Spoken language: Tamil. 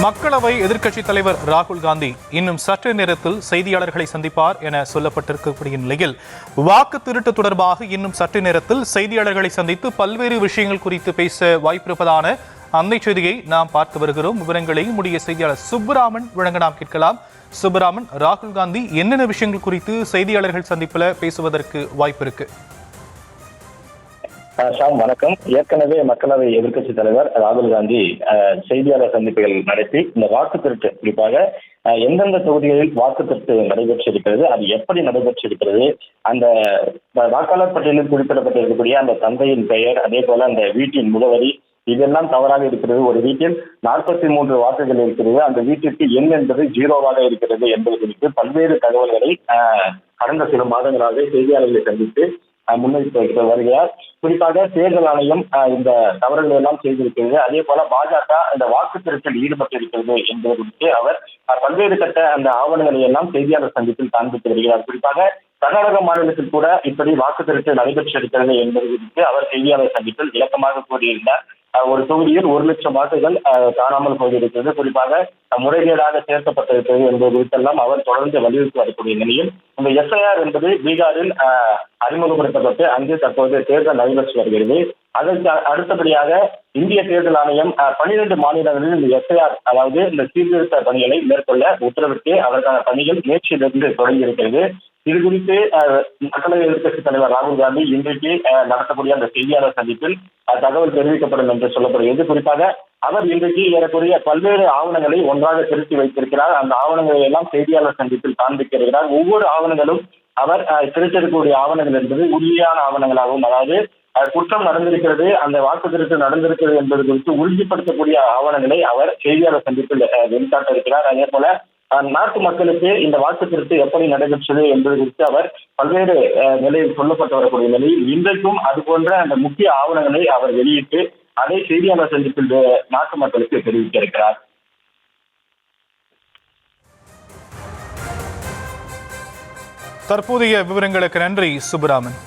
மக்களவை எதிர்க்கட்சித் தலைவர் ராகுல் காந்தி இன்னும் சற்று நேரத்தில் செய்தியாளர்களை சந்திப்பார் என சொல்லப்பட்டிருக்கக்கூடிய நிலையில் வாக்கு திருட்டு தொடர்பாக இன்னும் சற்று நேரத்தில் செய்தியாளர்களை சந்தித்து பல்வேறு விஷயங்கள் குறித்து பேச வாய்ப்பிருப்பதான அந்த செய்தியை நாம் பார்த்து வருகிறோம். விவரங்களை நம்முடைய செய்தியாளர் சுப்புராமன் வழங்க நாம் கேட்கலாம். சுப்புராமன், ராகுல் காந்தி என்னென்ன விஷயங்கள் குறித்து செய்தியாளர்கள் சந்திப்பில் பேசுவதற்கு வாய்ப்பு இருக்கு? வணக்கம். ஏற்கனவே மக்களவை எதிர்க்கட்சி தலைவர் ராகுல் காந்தி செய்தியாளர் சந்திப்புகள் நடத்தி இந்த வாக்கு திருட்டு, குறிப்பாக எந்தெந்த தொகுதிகளில் வாக்கு திருட்டு நடைபெற்றிருக்கிறது, அது எப்படி நடைபெற்றிருக்கிறது, அந்த வாக்காளர் பட்டியலில் குறிப்பிடப்பட்டிருக்கக்கூடிய அந்த தந்தையின் பெயர், அதே போல அந்த வீட்டின் முகவரி, இதெல்லாம் தவறாக இருக்கிறது. ஒரு வீட்டில் 43 வாக்குகள் இருக்கிறது, அந்த வீட்டிற்கு எண் என்பது 0வாக இருக்கிறது என்பது குறித்து பல்வேறு தகவல்களை கடந்த சில மாதங்களாக செய்தியாளர்களை சந்தித்து முன்வைத்து வருகிறார். குறிப்பாக தேர்தல் ஆணையம் இந்த தவறுகள் எல்லாம் செய்திருக்கிறது, அதே போல பாஜக இந்த வாக்கு திருட்டில் ஈடுபட்டிருக்கிறது என்பது குறித்து அவர் பல்வேறு கட்ட அந்த ஆவணங்களை எல்லாம் செய்தியாளர் சந்திப்பில் காண்பித்து வருகிறார். குறிப்பாக கர்நாடக மாநிலத்தில் கூட இப்படி வாக்கு திருட்டு நடைபெற்றிருக்கிறது என்பது குறித்து அவர் செய்தியாளர் சந்திப்பில் விளக்கமாக கூறியிருந்தார். ஒரு தொகுதியில் 1 லட்சம் வாக்குகள் காணாமல் போயிருக்கிறது, குறிப்பாக முறைகேடாக சேர்க்கப்பட்டிருக்கிறது என்பது குறித்தெல்லாம் அவர் தொடர்ந்து வலியுறுத்தி வரக்கூடிய நிலையில் இந்த எஸ்ஐஆர் என்பது பீகாரில் அறிமுகப்படுத்தப்பட்டு அங்கு தற்போது தேர்தல் நடைபெற்று வருகிறது. அதற்கு அடுத்தபடியாக இந்திய தேர்தல் ஆணையம் 12 மாநிலங்களில் இந்த எஸ்ஐஆர், அதாவது இந்த சீர்திருத்த பணிகளை மேற்கொள்ள உத்தரவிட்டு அதற்கான பணிகள் நேற்றிலிருந்து தொடங்கி இருக்கிறது. இது குறித்து மக்களவை எதிர்க்கட்சித் தலைவர் ராகுல் காந்தி இன்றைக்கு நடத்தக்கூடிய அந்த செய்தியாளர் சந்திப்பில் தகவல் தெரிவிக்கப்படும் என்று சொல்லப்படுகிறது. குறிப்பாக அவர் இன்றைக்கு ஏறக்குறைய பல்வேறு ஆவணங்களை ஒன்றாக திருத்தி வைத்திருக்கிறார். அந்த ஆவணங்களை எல்லாம் செய்தியாளர் சந்திப்பில் காண்பிக்கிறார். ஒவ்வொரு ஆவணங்களும் அவர் திருத்தக்கூடிய ஆவணங்கள் என்பது உறுதியான ஆவணங்களாகவும், அதாவது குற்றம் நடந்திருக்கிறது, அந்த வாக்கு திருட்டு நடந்திருக்கிறது என்பது குறித்து உறுதிப்படுத்தக்கூடிய ஆவணங்களை அவர் செய்தியாளர் சந்திப்பில் வெளிக்காட்ட இருக்கிறார். அதே போல நாட்டு மக்களுக்கு இந்த வாக்கு திருட்டு எப்படி நடைபெற்றது என்பது குறித்து அவர் பல்வேறு நிலையில் சொல்லப்பட்டு வரக்கூடிய நிலையில் இன்றைக்கும் அது போன்ற அந்த முக்கிய ஆவணங்களை அவர் வெளியிட்டு அதை செய்தியாளர் சந்திப்பில் நாட்டு மக்களுக்கு தெரிவிக்க இருக்கிறார். தற்போதைய விவரங்களுக்கு நன்றி சுப்புராமன்.